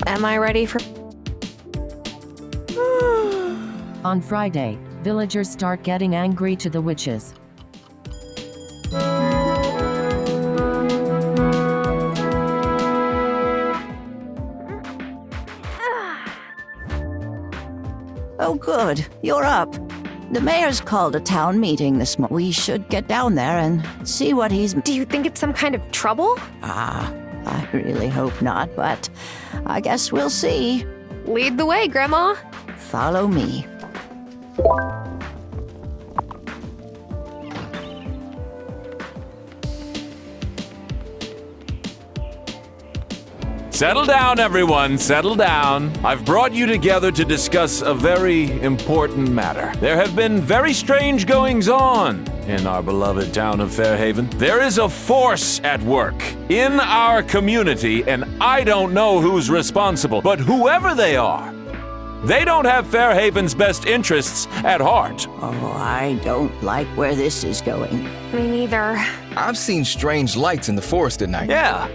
Am I ready for... On Friday, villagers start getting angry to the witches. Oh good, you're up. The mayor's called a town meeting this morning. We should get down there and see what he's... Do you think it's some kind of trouble? I really hope not, but I guess we'll see. Lead the way, Grandma. Follow me. Settle down, everyone, settle down. I've brought you together to discuss a very important matter. There have been very strange goings-on in our beloved town of Fairhaven. There is a force at work in our community, and I don't know who's responsible, but whoever they are, they don't have Fairhaven's best interests at heart. Oh, I don't like where this is going. Me neither. I've seen strange lights in the forest at night. Yeah,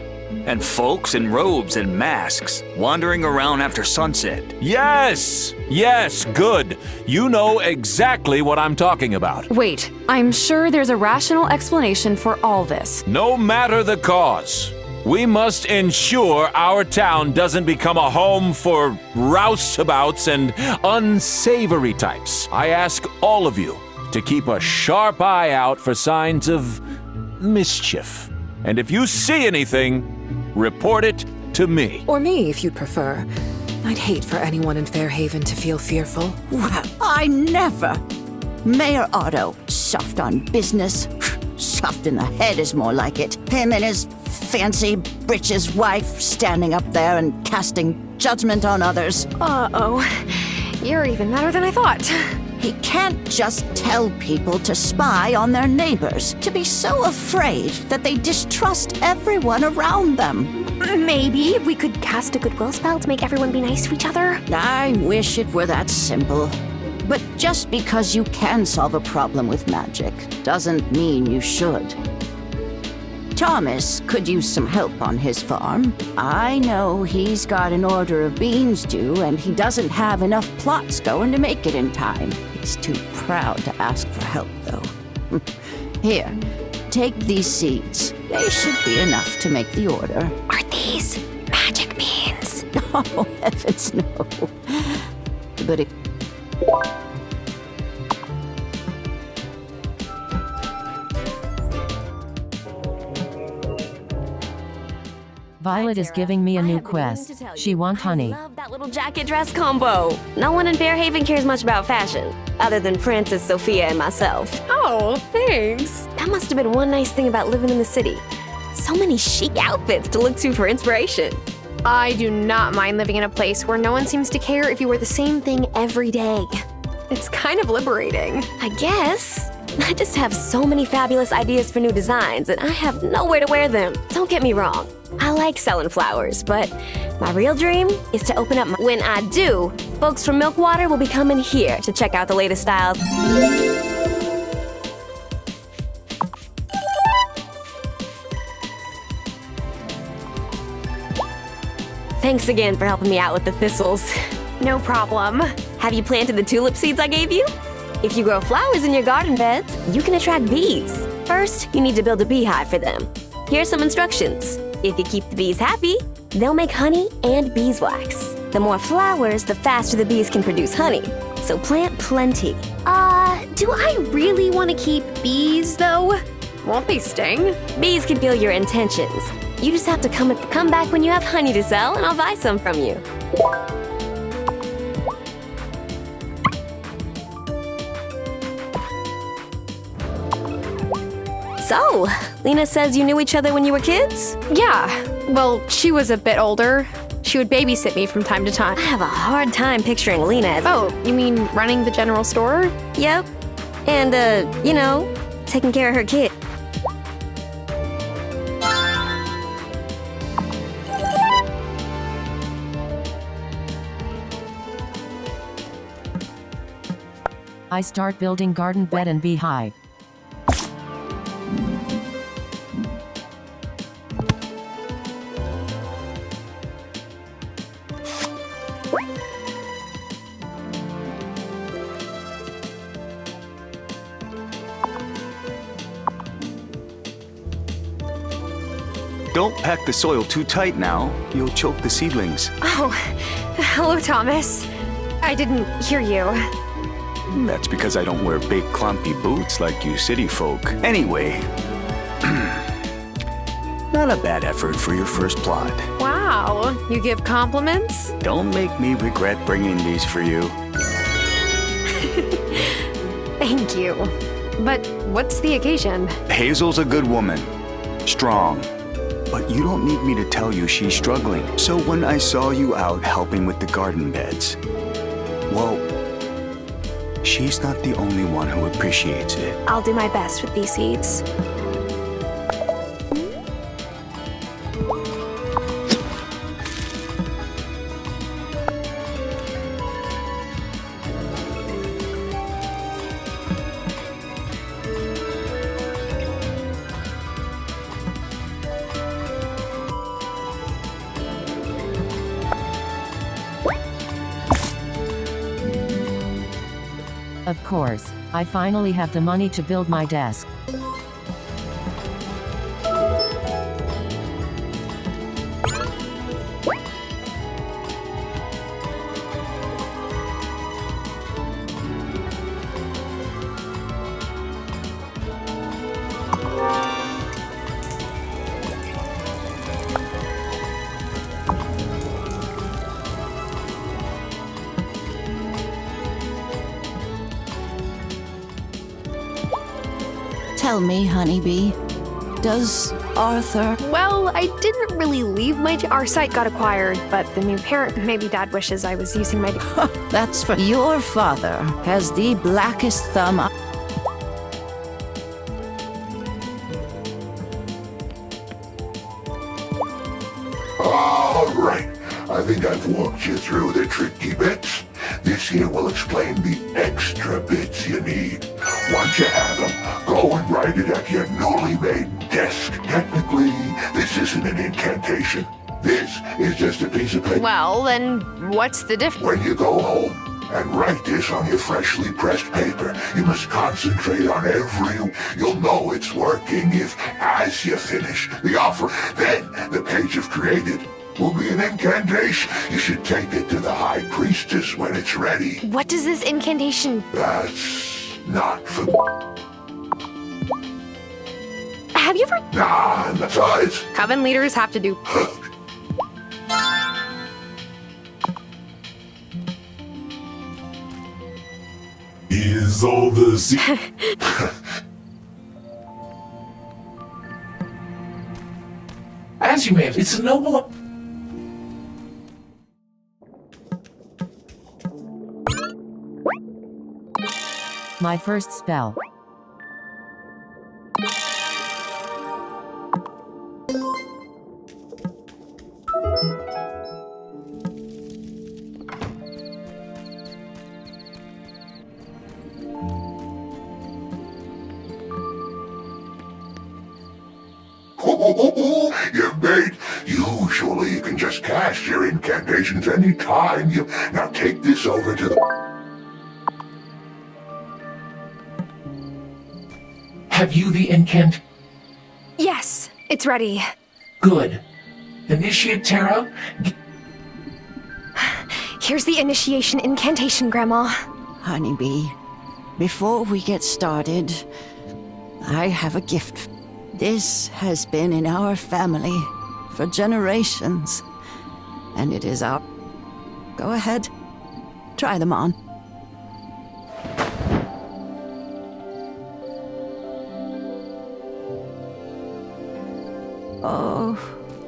and folks in robes and masks wandering around after sunset. Yes, yes, good. You know exactly what I'm talking about. Wait, I'm sure there's a rational explanation for all this. No matter the cause, we must ensure our town doesn't become a home for roustabouts and unsavory types. I ask all of you to keep a sharp eye out for signs of mischief. And if you see anything, report it to me. Or me, if you'd prefer. I'd hate for anyone in Fairhaven to feel fearful. Well, I never. Mayor Otto, soft on business. Soft in the head is more like it. Him and his fancy britches wife standing up there and casting judgment on others. Uh-oh. You're even better than I thought. He can't just tell people to spy on their neighbors, to be so afraid that they distrust everyone around them. Maybe we could cast a goodwill spell to make everyone be nice to each other. I wish it were that simple. But just because you can solve a problem with magic doesn't mean you should. Thomas could use some help on his farm. I know he's got an order of beans due, and he doesn't have enough plots going to make it in time. He's too proud to ask for help, though. Here, take these seeds. They should be enough to make the order. Are these magic beans? Oh, heavens no. But it... Violet is giving me a new quest. She wants honey. I love that little jacket dress combo. No one in Fairhaven cares much about fashion, other than Princess Sophia and myself. Oh, thanks. That must have been one nice thing about living in the city. So many chic outfits to look to for inspiration. I do not mind living in a place where no one seems to care if you wear the same thing every day. It's kind of liberating. I guess. I just have so many fabulous ideas for new designs, and I have nowhere to wear them. Don't get me wrong. I like selling flowers, but my real dream is to open up my... When I do, folks from Milkwater will be coming here to check out the latest styles. Thanks again for helping me out with the thistles. No problem. Have you planted the tulip seeds I gave you? If you grow flowers in your garden beds, you can attract bees. First, you need to build a beehive for them. Here's some instructions. If you keep the bees happy, they'll make honey and beeswax. The more flowers, the faster the bees can produce honey. So plant plenty. Do I really want to keep bees, though? Won't they sting? Bees can feel your intentions. You just have to come back when you have honey to sell, and I'll buy some from you. So, Lena says you knew each other when you were kids? Yeah. Well, she was a bit older. She would babysit me from time to time. I have a hard time picturing Lena as... Oh, you mean running the general store? Yep. And, you know, taking care of her kid. I start building garden bed and beehive. Don't pack the soil too tight now. You'll choke the seedlings. Oh, hello, Thomas. I didn't hear you. That's because I don't wear big clumpy boots like you city folk. Anyway, not a bad effort for your first plot. Wow, you give compliments? Don't make me regret bringing these for you. Thank you. But what's the occasion? Hazel's a good woman. Strong. But you don't need me to tell you she's struggling. So when I saw you out helping with the garden beds, well, she's not the only one who appreciates it. I'll do my best with these seeds. Of course, I finally have the money to build my desk. Tell me, honeybee, does Arthur... Well, I didn't really leave our site got acquired, but the new parent, maybe Dad wishes I was using my... That's for... Your father has the blackest thumb... All right. I think I've walked you through the tricky bits. This here will explain the extra bits you need. Once you have them, go and write it at your newly made desk. Technically, this isn't an incantation. This is just a piece of paper. Well, then what's the difference? When you go home and write this on your freshly pressed paper, you must concentrate on every... You'll know it's working if, as you finish the offer, then the page you've created will be an incantation. You should take it to the High Priestess when it's ready. What does this incantation... That's not for... Have you ever... Nah, besides... Coven leaders have to do... Is all the... As you may have... It's a noble... My first spell. Your mate, usually you can just cast your incantations anytime you... Now take this over to the... Have you the incant? Yes, it's ready. Good. Initiate Terra. Here's the initiation incantation, Grandma. Honeybee, before we get started, I have a gift. This has been in our family for generations, and it is our... Go ahead, try them on. Oh,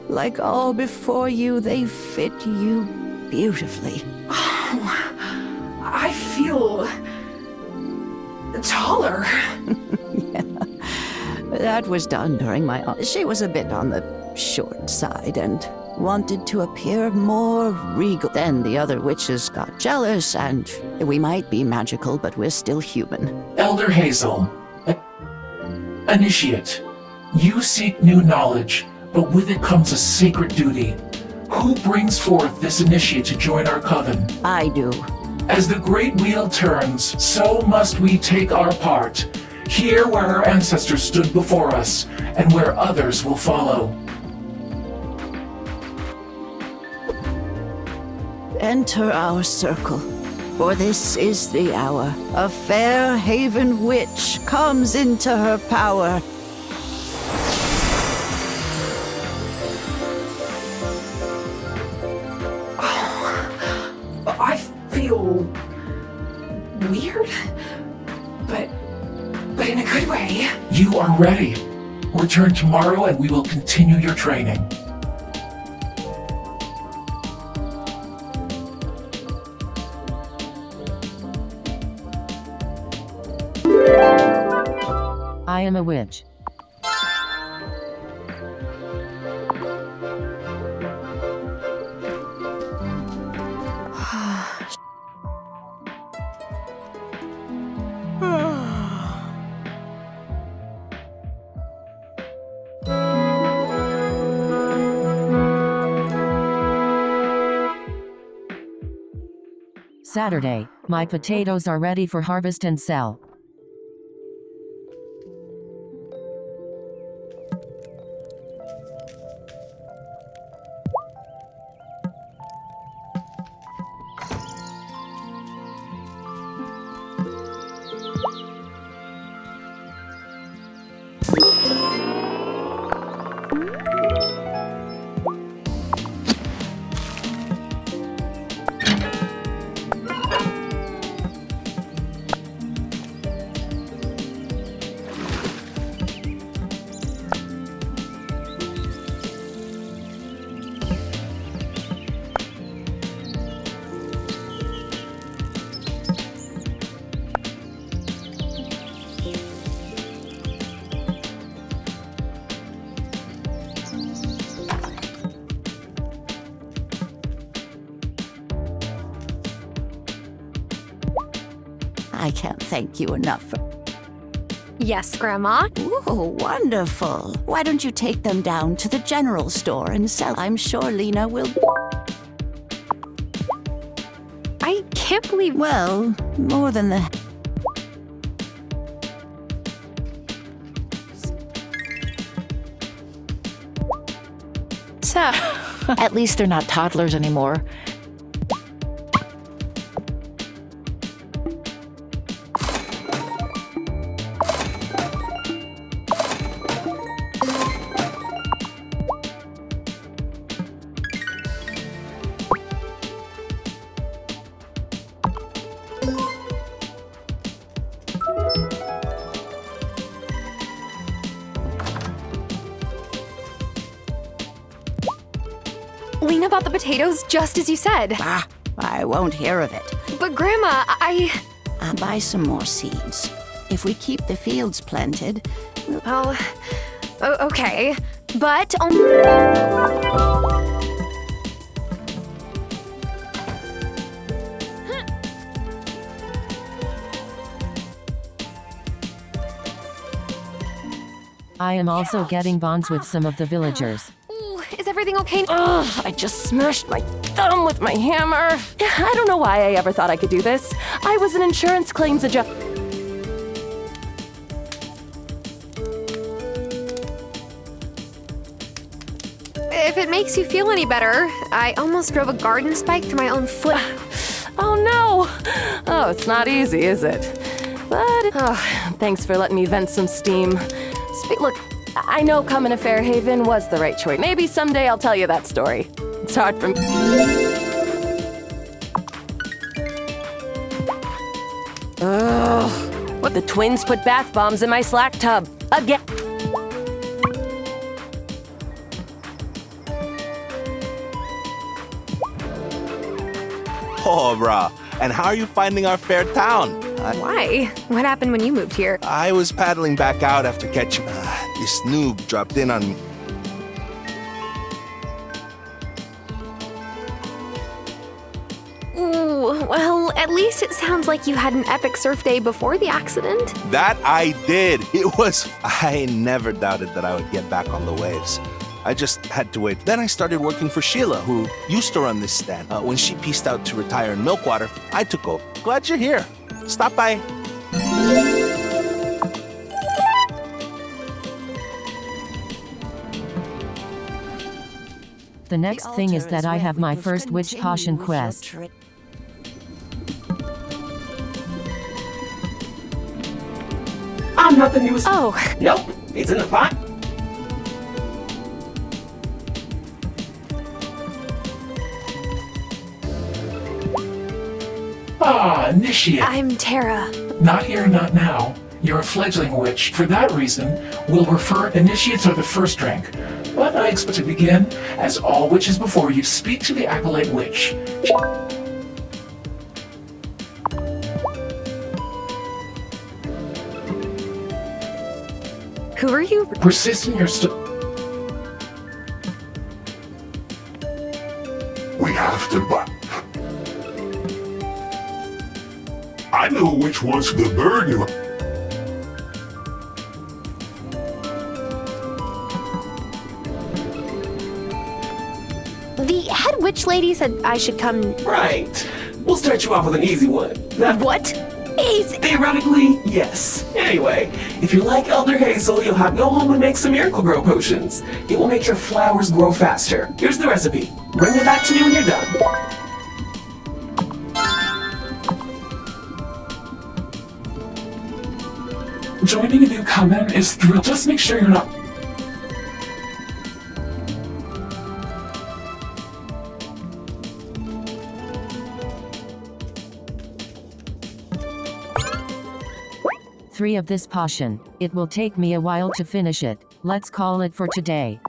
like all before you, they fit you beautifully. Oh, I feel... taller. Yeah. That was done during my... She was a bit on the short side and wanted to appear more regal. Then the other witches got jealous, and we might be magical, but we're still human. Elder Hazel. Initiate. You seek new knowledge, but with it comes a sacred duty. Who brings forth this initiate to join our coven? I do. As the great wheel turns, so must we take our part. Here where our ancestors stood before us, and where others will follow. enter our circle. For this is the hour. A Fair Haven witch comes into her power. I feel weird, but in a good way. You are ready. Return tomorrow and we will continue your training. I am a witch. Saturday, my potatoes are ready for harvest and sell. I can't thank you enough for... Yes, Grandma. Ooh, wonderful. Why don't you take them down to the general store and sell? I'm sure Lena will... I can't believe... Well, more than the... So, at least they're not toddlers anymore. Lena bought the potatoes just as you said. Ah, I won't hear of it. But Grandma, I'll buy some more seeds. If we keep the fields planted, we'll... Well, okay. But I am also getting bonds with some of the villagers. Is everything okay? Ugh, I just smashed my thumb with my hammer. I don't know why I ever thought I could do this. I was an insurance claims adjuster. If it makes you feel any better, I almost drove a garden spike through my own foot. Oh no! Oh, it's not easy, is it? But, thanks for letting me vent some steam. Look, I know coming to Fairhaven was the right choice. Maybe someday I'll tell you that story. It's hard for me. Ugh. What, the twins put bath bombs in my slack tub. Again. Oh, brah. And how are you finding our fair town? Why? What happened when you moved here? I was paddling back out after catching... this noob dropped in on me. Ooh, well, at least it sounds like you had an epic surf day before the accident. That I did. It was... I never doubted that I would get back on the waves. I just had to wait. Then I started working for Sheila, who used to run this stand. When she pieced out to retire in Milkwater, I took over. Glad you're here. Stop by. The next thing is that I have my first witch potion quest. I'm not the newest. Oh. Nope, it's in the pot. Ah, initiate. I'm Tara. Not here, not now. You're a fledgling witch. For that reason, we'll refer initiates are the first rank. But I expect to begin, as all witches before you speak to the acolyte witch. Who are you? Persist in your We have to buy. I know which one's the bird you. The head witch lady said I should come. Right. We'll start you off with an easy one. What? Easy? Theoretically, yes. Anyway, if you like Elder Hazel, you'll have go home and make some miracle grow potions. It will make your flowers grow faster. Here's the recipe. Bring it back to me when you're done. Joining a new coven is thrill. Just make sure you're not. Three of this potion. It will take me a while to finish it. Let's call it for today.